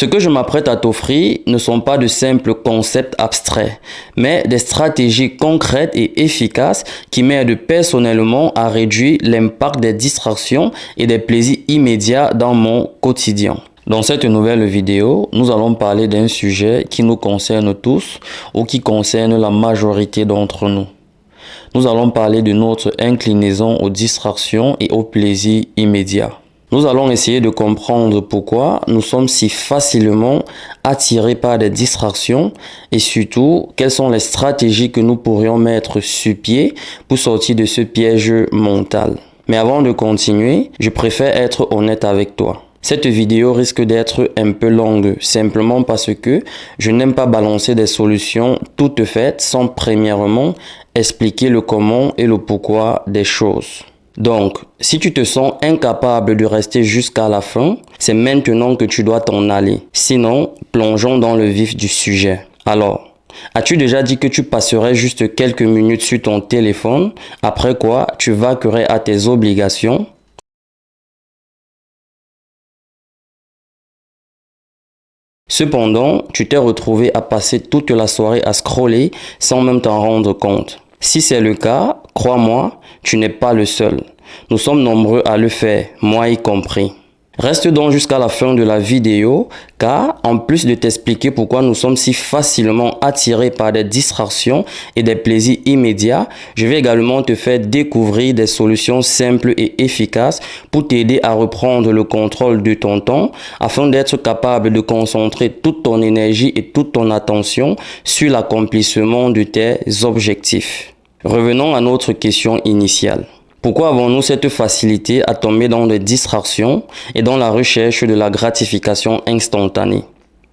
Ce que je m'apprête à t'offrir ne sont pas de simples concepts abstraits, mais des stratégies concrètes et efficaces qui m'aident personnellement à réduire l'impact des distractions et des plaisirs immédiats dans mon quotidien. Dans cette nouvelle vidéo, nous allons parler d'un sujet qui nous concerne tous ou qui concerne la majorité d'entre nous. Nous allons parler de notre inclinaison aux distractions et aux plaisirs immédiats. Nous allons essayer de comprendre pourquoi nous sommes si facilement attirés par des distractions et surtout quelles sont les stratégies que nous pourrions mettre sur pied pour sortir de ce piège mental. Mais avant de continuer, je préfère être honnête avec toi. Cette vidéo risque d'être un peu longue, simplement parce que je n'aime pas balancer des solutions toutes faites sans premièrement expliquer le comment et le pourquoi des choses. Donc, si tu te sens incapable de rester jusqu'à la fin, c'est maintenant que tu dois t'en aller. Sinon, plongeons dans le vif du sujet. Alors, as-tu déjà dit que tu passerais juste quelques minutes sur ton téléphone, après quoi tu vaquerais à tes obligations? Cependant, tu t'es retrouvé à passer toute la soirée à scroller sans même t'en rendre compte. Si c'est le cas, crois-moi, tu n'es pas le seul. Nous sommes nombreux à le faire, moi y compris. Reste donc jusqu'à la fin de la vidéo, car en plus de t'expliquer pourquoi nous sommes si facilement attirés par des distractions et des plaisirs immédiats, je vais également te faire découvrir des solutions simples et efficaces pour t'aider à reprendre le contrôle de ton temps afin d'être capable de concentrer toute ton énergie et toute ton attention sur l'accomplissement de tes objectifs. Revenons à notre question initiale. Pourquoi avons-nous cette facilité à tomber dans des distractions et dans la recherche de la gratification instantanée?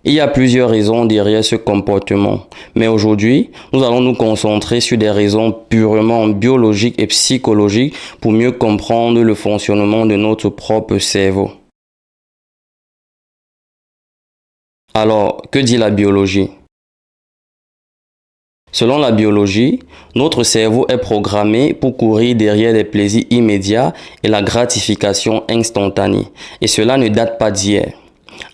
Il y a plusieurs raisons derrière ce comportement, mais aujourd'hui, nous allons nous concentrer sur des raisons purement biologiques et psychologiques pour mieux comprendre le fonctionnement de notre propre cerveau. Alors, que dit la biologie? Selon la biologie, notre cerveau est programmé pour courir derrière les plaisirs immédiats et la gratification instantanée. Et cela ne date pas d'hier.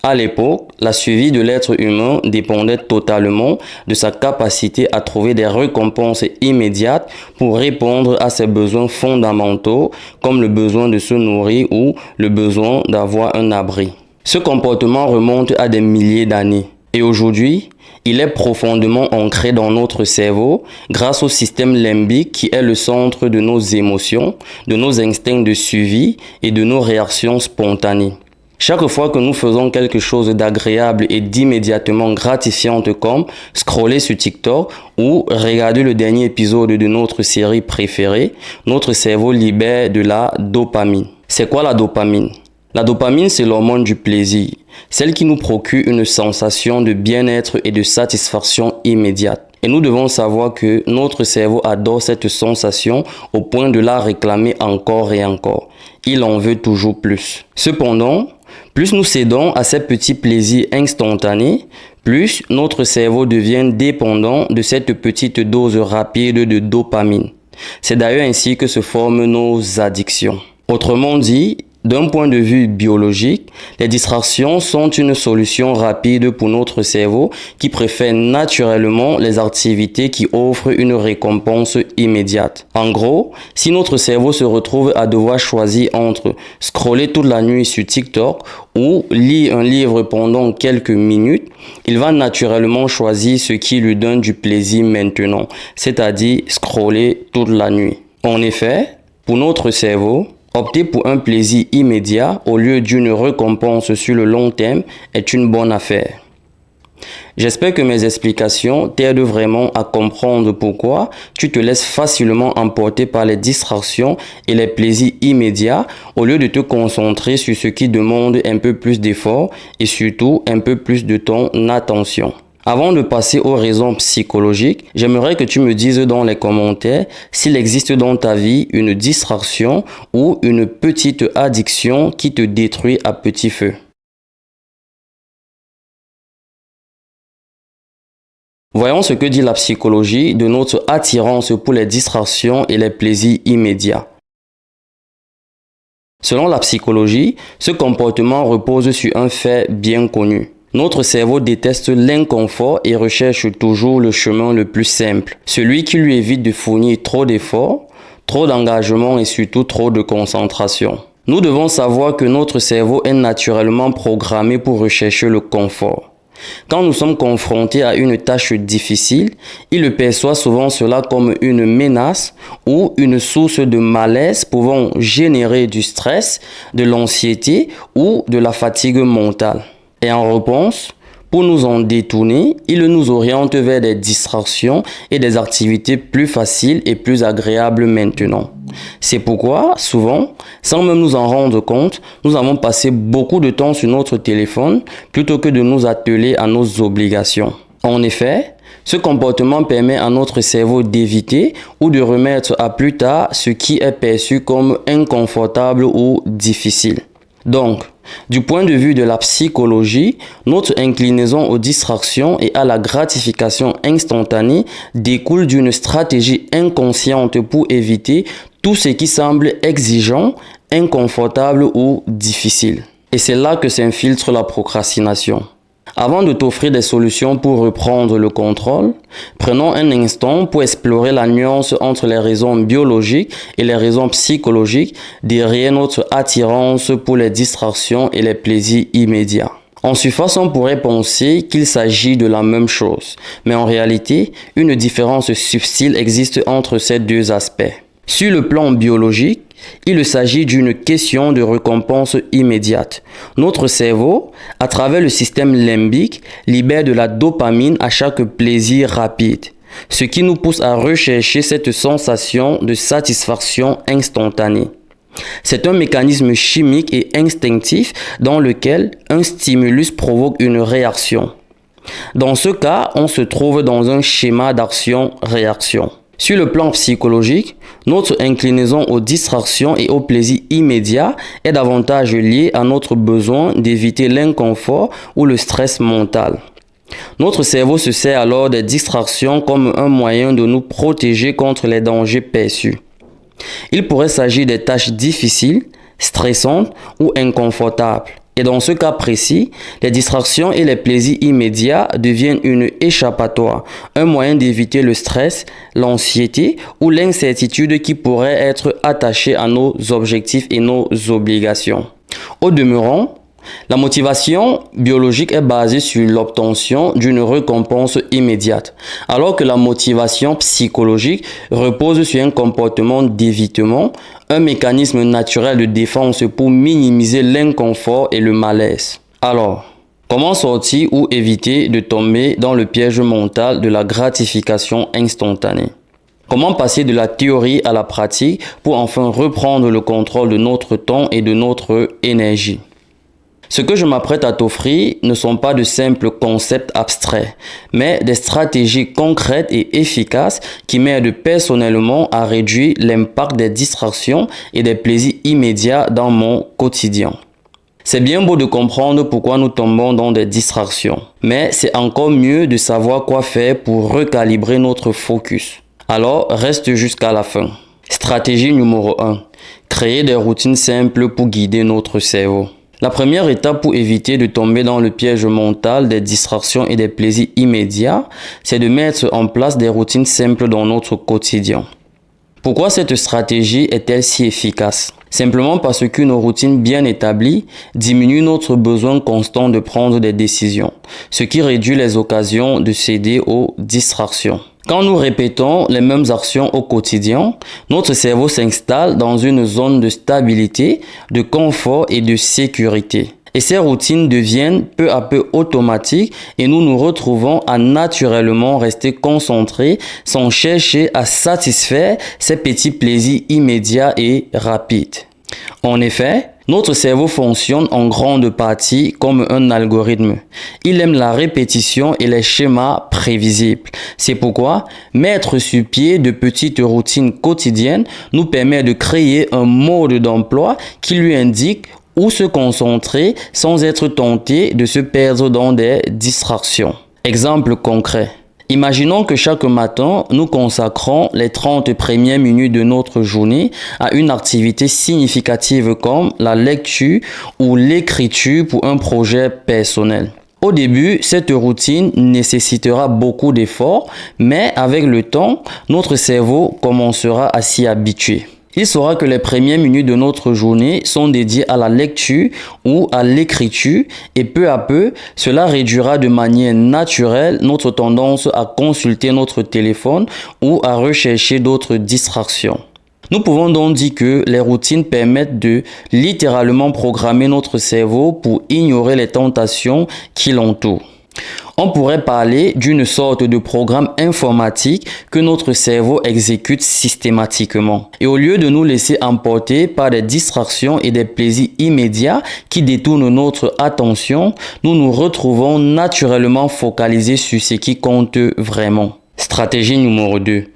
À l'époque, la survie de l'être humain dépendait totalement de sa capacité à trouver des récompenses immédiates pour répondre à ses besoins fondamentaux comme le besoin de se nourrir ou le besoin d'avoir un abri. Ce comportement remonte à des milliers d'années. Et aujourd'hui, il est profondément ancré dans notre cerveau grâce au système limbique qui est le centre de nos émotions, de nos instincts de survie et de nos réactions spontanées. Chaque fois que nous faisons quelque chose d'agréable et d'immédiatement gratifiante comme scroller sur TikTok ou regarder le dernier épisode de notre série préférée, notre cerveau libère de la dopamine. C'est quoi la dopamine? La dopamine, c'est l'hormone du plaisir, celle qui nous procure une sensation de bien-être et de satisfaction immédiate. Et nous devons savoir que notre cerveau adore cette sensation au point de la réclamer encore et encore. Il en veut toujours plus. Cependant, plus nous cédons à ces petits plaisirs instantanés, plus notre cerveau devient dépendant de cette petite dose rapide de dopamine. C'est d'ailleurs ainsi que se forment nos addictions. Autrement dit, d'un point de vue biologique, les distractions sont une solution rapide pour notre cerveau qui préfère naturellement les activités qui offrent une récompense immédiate. En gros, si notre cerveau se retrouve à devoir choisir entre scroller toute la nuit sur TikTok ou lire un livre pendant quelques minutes, il va naturellement choisir ce qui lui donne du plaisir maintenant, c'est-à-dire scroller toute la nuit. En effet, pour notre cerveau, opter pour un plaisir immédiat au lieu d'une récompense sur le long terme est une bonne affaire. J'espère que mes explications t'aident vraiment à comprendre pourquoi tu te laisses facilement emporter par les distractions et les plaisirs immédiats au lieu de te concentrer sur ce qui demande un peu plus d'effort et surtout un peu plus de ton attention. Avant de passer aux raisons psychologiques, j'aimerais que tu me dises dans les commentaires s'il existe dans ta vie une distraction ou une petite addiction qui te détruit à petit feu. Voyons ce que dit la psychologie de notre attirance pour les distractions et les plaisirs immédiats. Selon la psychologie, ce comportement repose sur un fait bien connu. Notre cerveau déteste l'inconfort et recherche toujours le chemin le plus simple, celui qui lui évite de fournir trop d'efforts, trop d'engagement et surtout trop de concentration. Nous devons savoir que notre cerveau est naturellement programmé pour rechercher le confort. Quand nous sommes confrontés à une tâche difficile, il perçoit souvent cela comme une menace ou une source de malaise pouvant générer du stress, de l'anxiété ou de la fatigue mentale. Et en réponse, pour nous en détourner, il nous oriente vers des distractions et des activités plus faciles et plus agréables maintenant. C'est pourquoi, souvent, sans même nous en rendre compte, nous avons passé beaucoup de temps sur notre téléphone plutôt que de nous atteler à nos obligations. En effet, ce comportement permet à notre cerveau d'éviter ou de remettre à plus tard ce qui est perçu comme inconfortable ou difficile. Donc, du point de vue de la psychologie, notre inclinaison aux distractions et à la gratification instantanée découle d'une stratégie inconsciente pour éviter tout ce qui semble exigeant, inconfortable ou difficile. Et c'est là que s'infiltre la procrastination. Avant de t'offrir des solutions pour reprendre le contrôle, prenons un instant pour explorer la nuance entre les raisons biologiques et les raisons psychologiques derrière notre attirance pour les distractions et les plaisirs immédiats. En surface, on pourrait penser qu'il s'agit de la même chose, mais en réalité, une différence subtile existe entre ces deux aspects. Sur le plan biologique, il s'agit d'une question de récompense immédiate. Notre cerveau, à travers le système limbique, libère de la dopamine à chaque plaisir rapide, ce qui nous pousse à rechercher cette sensation de satisfaction instantanée. C'est un mécanisme chimique et instinctif dans lequel un stimulus provoque une réaction. Dans ce cas, on se trouve dans un schéma d'action-réaction. Sur le plan psychologique, notre inclinaison aux distractions et aux plaisirs immédiats est davantage liée à notre besoin d'éviter l'inconfort ou le stress mental. Notre cerveau se sert alors des distractions comme un moyen de nous protéger contre les dangers perçus. Il pourrait s'agir des tâches difficiles, stressantes ou inconfortables. Et dans ce cas précis, les distractions et les plaisirs immédiats deviennent une échappatoire, un moyen d'éviter le stress, l'anxiété ou l'incertitude qui pourrait être attachée à nos objectifs et nos obligations. Au demeurant, la motivation biologique est basée sur l'obtention d'une récompense immédiate, alors que la motivation psychologique repose sur un comportement d'évitement, un mécanisme naturel de défense pour minimiser l'inconfort et le malaise. Alors, comment sortir ou éviter de tomber dans le piège mental de la gratification instantanée? Comment passer de la théorie à la pratique pour enfin reprendre le contrôle de notre temps et de notre énergie? Ce que je m'apprête à t'offrir ne sont pas de simples concepts abstraits, mais des stratégies concrètes et efficaces qui m'aident personnellement à réduire l'impact des distractions et des plaisirs immédiats dans mon quotidien. C'est bien beau de comprendre pourquoi nous tombons dans des distractions, mais c'est encore mieux de savoir quoi faire pour recalibrer notre focus. Alors, reste jusqu'à la fin. Stratégie numéro 1. Créer des routines simples pour guider notre cerveau. La première étape pour éviter de tomber dans le piège mental des distractions et des plaisirs immédiats, c'est de mettre en place des routines simples dans notre quotidien. Pourquoi cette stratégie est-elle si efficace? Simplement parce qu'une routine bien établie diminue notre besoin constant de prendre des décisions, ce qui réduit les occasions de céder aux distractions. Quand nous répétons les mêmes actions au quotidien, notre cerveau s'installe dans une zone de stabilité, de confort et de sécurité. Et ces routines deviennent peu à peu automatiques et nous nous retrouvons à naturellement rester concentrés sans chercher à satisfaire ces petits plaisirs immédiats et rapides. En effet, notre cerveau fonctionne en grande partie comme un algorithme. Il aime la répétition et les schémas prévisibles. C'est pourquoi mettre sur pied de petites routines quotidiennes nous permet de créer un mode d'emploi qui lui indique où se concentrer sans être tenté de se perdre dans des distractions. Exemple concret. Imaginons que chaque matin, nous consacrons les 30 premières minutes de notre journée à une activité significative comme la lecture ou l'écriture pour un projet personnel. Au début, cette routine nécessitera beaucoup d'efforts, mais avec le temps, notre cerveau commencera à s'y habituer. Il saura que les premières minutes de notre journée sont dédiées à la lecture ou à l'écriture et peu à peu, cela réduira de manière naturelle notre tendance à consulter notre téléphone ou à rechercher d'autres distractions. Nous pouvons donc dire que les routines permettent de littéralement programmer notre cerveau pour ignorer les tentations qui l'entourent. On pourrait parler d'une sorte de programme informatique que notre cerveau exécute systématiquement. Et au lieu de nous laisser emporter par des distractions et des plaisirs immédiats qui détournent notre attention, nous nous retrouvons naturellement focalisés sur ce qui compte vraiment. Stratégie numéro 2.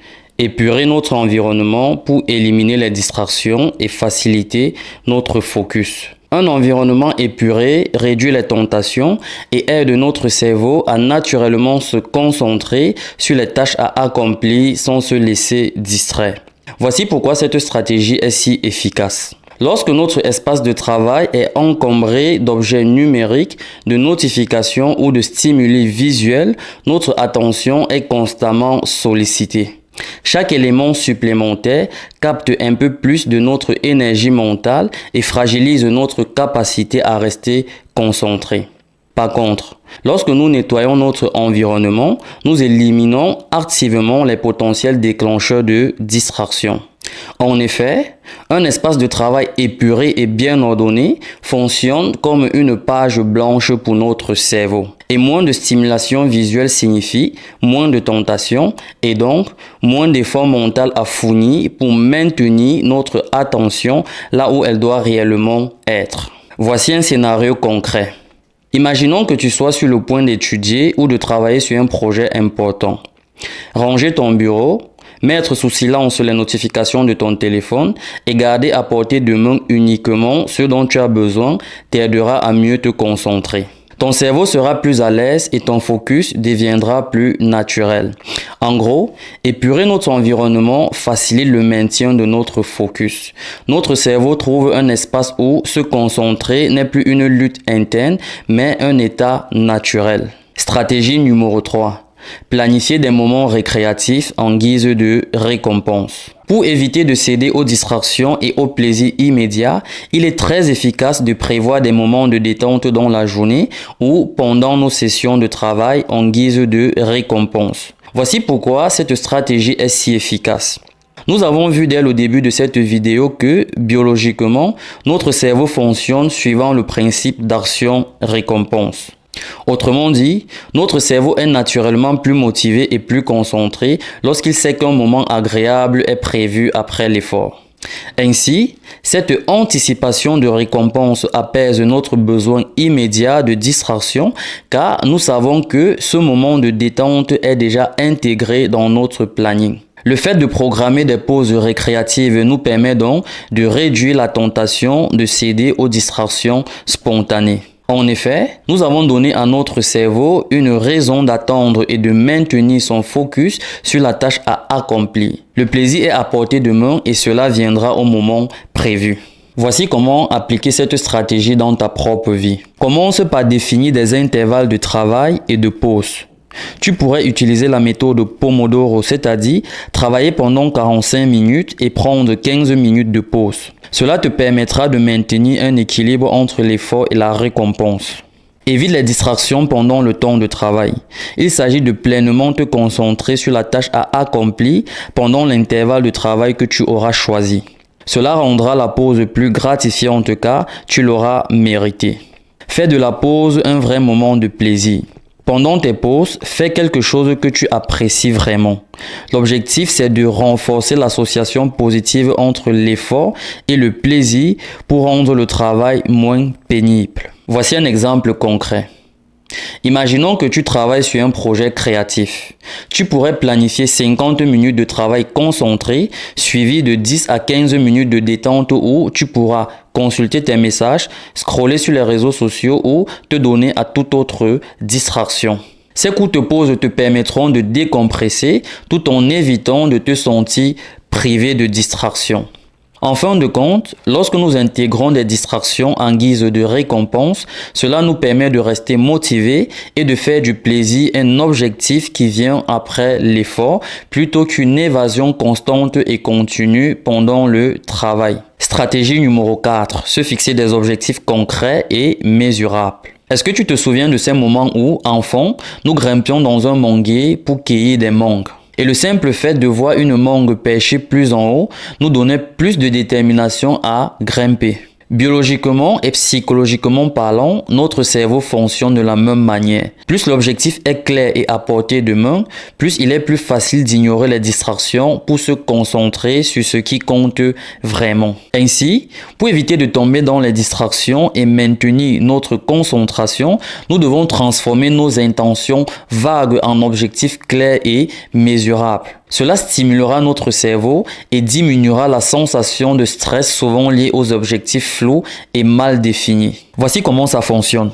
Épurer notre environnement pour éliminer les distractions et faciliter notre focus. Un environnement épuré réduit les tentations et aide notre cerveau à naturellement se concentrer sur les tâches à accomplir sans se laisser distraire. Voici pourquoi cette stratégie est si efficace. Lorsque notre espace de travail est encombré d'objets numériques, de notifications ou de stimuli visuels, notre attention est constamment sollicitée. Chaque élément supplémentaire capte un peu plus de notre énergie mentale et fragilise notre capacité à rester concentré. Par contre, lorsque nous nettoyons notre environnement, nous éliminons activement les potentiels déclencheurs de distraction. En effet, un espace de travail épuré et bien ordonné fonctionne comme une page blanche pour notre cerveau. Et moins de stimulation visuelle signifie moins de tentation et donc moins d'effort mental à fournir pour maintenir notre attention là où elle doit réellement être. Voici un scénario concret. Imaginons que tu sois sur le point d'étudier ou de travailler sur un projet important. Ranger ton bureau, mettre sous silence les notifications de ton téléphone et garder à portée de main uniquement ce dont tu as besoin t'aidera à mieux te concentrer. Ton cerveau sera plus à l'aise et ton focus deviendra plus naturel. En gros, épurer notre environnement facilite le maintien de notre focus. Notre cerveau trouve un espace où se concentrer n'est plus une lutte interne, mais un état naturel. Stratégie numéro 3. Planifier des moments récréatifs en guise de récompense. Pour éviter de céder aux distractions et aux plaisirs immédiats, il est très efficace de prévoir des moments de détente dans la journée ou pendant nos sessions de travail en guise de récompense. Voici pourquoi cette stratégie est si efficace. Nous avons vu dès le début de cette vidéo que, biologiquement, notre cerveau fonctionne suivant le principe d'action-récompense. Autrement dit, notre cerveau est naturellement plus motivé et plus concentré lorsqu'il sait qu'un moment agréable est prévu après l'effort. Ainsi, cette anticipation de récompense apaise notre besoin immédiat de distraction car nous savons que ce moment de détente est déjà intégré dans notre planning. Le fait de programmer des pauses récréatives nous permet donc de réduire la tentation de céder aux distractions spontanées. En effet, nous avons donné à notre cerveau une raison d'attendre et de maintenir son focus sur la tâche à accomplir. Le plaisir est à portée de main et cela viendra au moment prévu. Voici comment appliquer cette stratégie dans ta propre vie. Commence par définir des intervalles de travail et de pause. Tu pourrais utiliser la méthode Pomodoro, c'est-à-dire travailler pendant 45 minutes et prendre 15 minutes de pause. Cela te permettra de maintenir un équilibre entre l'effort et la récompense. Évite les distractions pendant le temps de travail. Il s'agit de pleinement te concentrer sur la tâche à accomplir pendant l'intervalle de travail que tu auras choisi. Cela rendra la pause plus gratifiante car tu l'auras mérité. Fais de la pause un vrai moment de plaisir. Pendant tes pauses, fais quelque chose que tu apprécies vraiment. L'objectif, c'est de renforcer l'association positive entre l'effort et le plaisir pour rendre le travail moins pénible. Voici un exemple concret. Imaginons que tu travailles sur un projet créatif. Tu pourrais planifier 50 minutes de travail concentré, suivi de 10 à 15 minutes de détente où tu pourras consulter tes messages, scroller sur les réseaux sociaux ou te donner à toute autre distraction. Ces courtes pauses te permettront de décompresser tout en évitant de te sentir privé de distraction. En fin de compte, lorsque nous intégrons des distractions en guise de récompense, cela nous permet de rester motivés et de faire du plaisir un objectif qui vient après l'effort plutôt qu'une évasion constante et continue pendant le travail. Stratégie numéro 4, se fixer des objectifs concrets et mesurables. Est-ce que tu te souviens de ces moments où, enfant, nous grimpions dans un manguier pour cueillir des mangues? Et le simple fait de voir une mangue perchée plus en haut nous donnait plus de détermination à grimper. Biologiquement et psychologiquement parlant, notre cerveau fonctionne de la même manière. Plus l'objectif est clair et à portée de main, plus il est plus facile d'ignorer les distractions pour se concentrer sur ce qui compte vraiment. Ainsi, pour éviter de tomber dans les distractions et maintenir notre concentration, nous devons transformer nos intentions vagues en objectifs clairs et mesurables. Cela stimulera notre cerveau et diminuera la sensation de stress souvent liée aux objectifs flous et mal définis. Voici comment ça fonctionne.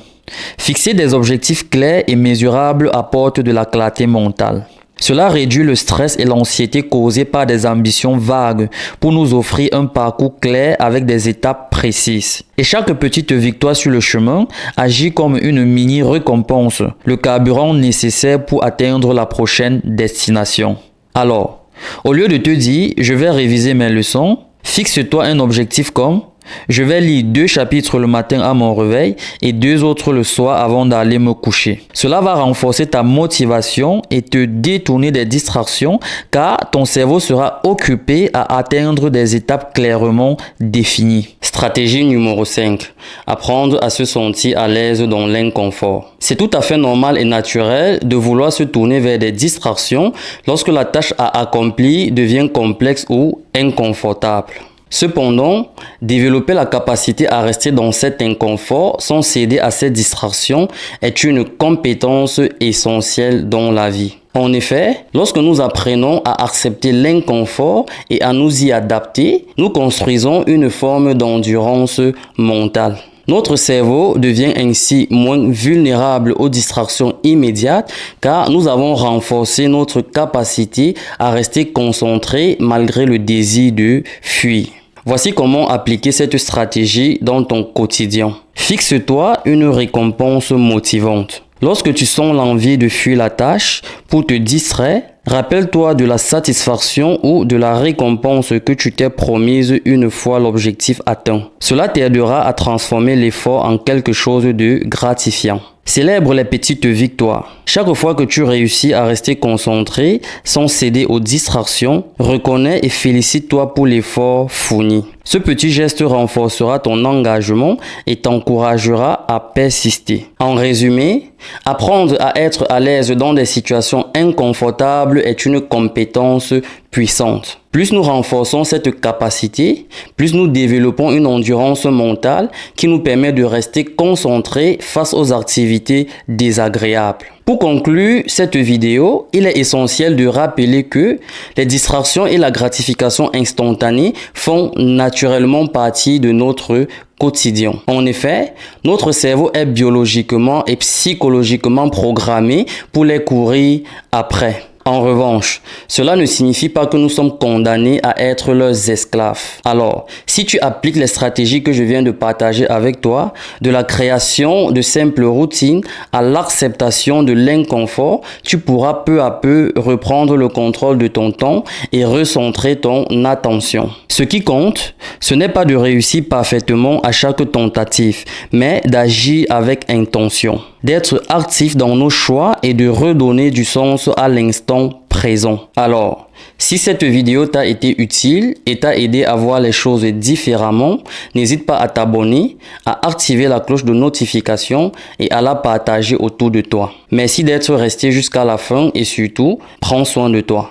Fixer des objectifs clairs et mesurables apporte de la clarté mentale. Cela réduit le stress et l'anxiété causés par des ambitions vagues pour nous offrir un parcours clair avec des étapes précises. Et chaque petite victoire sur le chemin agit comme une mini récompense, le carburant nécessaire pour atteindre la prochaine destination. Alors, au lieu de te dire « je vais réviser mes leçons », fixe-toi un objectif comme « je vais lire 2 chapitres le matin à mon réveil et 2 autres le soir avant d'aller me coucher ». Cela va renforcer ta motivation et te détourner des distractions car ton cerveau sera occupé à atteindre des étapes clairement définies. Stratégie numéro 5. Apprendre à se sentir à l'aise dans l'inconfort. C'est tout à fait normal et naturel de vouloir se tourner vers des distractions lorsque la tâche à accomplir devient complexe ou inconfortable. Cependant, développer la capacité à rester dans cet inconfort sans céder à ces distractions est une compétence essentielle dans la vie. En effet, lorsque nous apprenons à accepter l'inconfort et à nous y adapter, nous construisons une forme d'endurance mentale. Notre cerveau devient ainsi moins vulnérable aux distractions immédiates car nous avons renforcé notre capacité à rester concentré malgré le désir de fuir. Voici comment appliquer cette stratégie dans ton quotidien. Fixe-toi une récompense motivante. Lorsque tu sens l'envie de fuir la tâche pour te distraire, rappelle-toi de la satisfaction ou de la récompense que tu t'es promise une fois l'objectif atteint. Cela t'aidera à transformer l'effort en quelque chose de gratifiant. Célèbre les petites victoires. Chaque fois que tu réussis à rester concentré sans céder aux distractions, reconnais et félicite-toi pour l'effort fourni. Ce petit geste renforcera ton engagement et t'encouragera à persister. En résumé, apprendre à être à l'aise dans des situations inconfortables est une compétence puissante. Plus nous renforçons cette capacité, plus nous développons une endurance mentale qui nous permet de rester concentrés face aux activités désagréables. Pour conclure cette vidéo, il est essentiel de rappeler que les distractions et la gratification instantanée font naturellement partie de notre quotidien. En effet, notre cerveau est biologiquement et psychologiquement programmé pour les courir après. En revanche, cela ne signifie pas que nous sommes condamnés à être leurs esclaves. Alors, si tu appliques les stratégies que je viens de partager avec toi, de la création de simples routines à l'acceptation de l'inconfort, tu pourras peu à peu reprendre le contrôle de ton temps et recentrer ton attention. Ce qui compte, ce n'est pas de réussir parfaitement à chaque tentative, mais d'agir avec intention, d'être actif dans nos choix et de redonner du sens à l'instant présent. Alors, si cette vidéo t'a été utile et t'a aidé à voir les choses différemment, n'hésite pas à t'abonner, à activer la cloche de notification et à la partager autour de toi. Merci d'être resté jusqu'à la fin et surtout, prends soin de toi.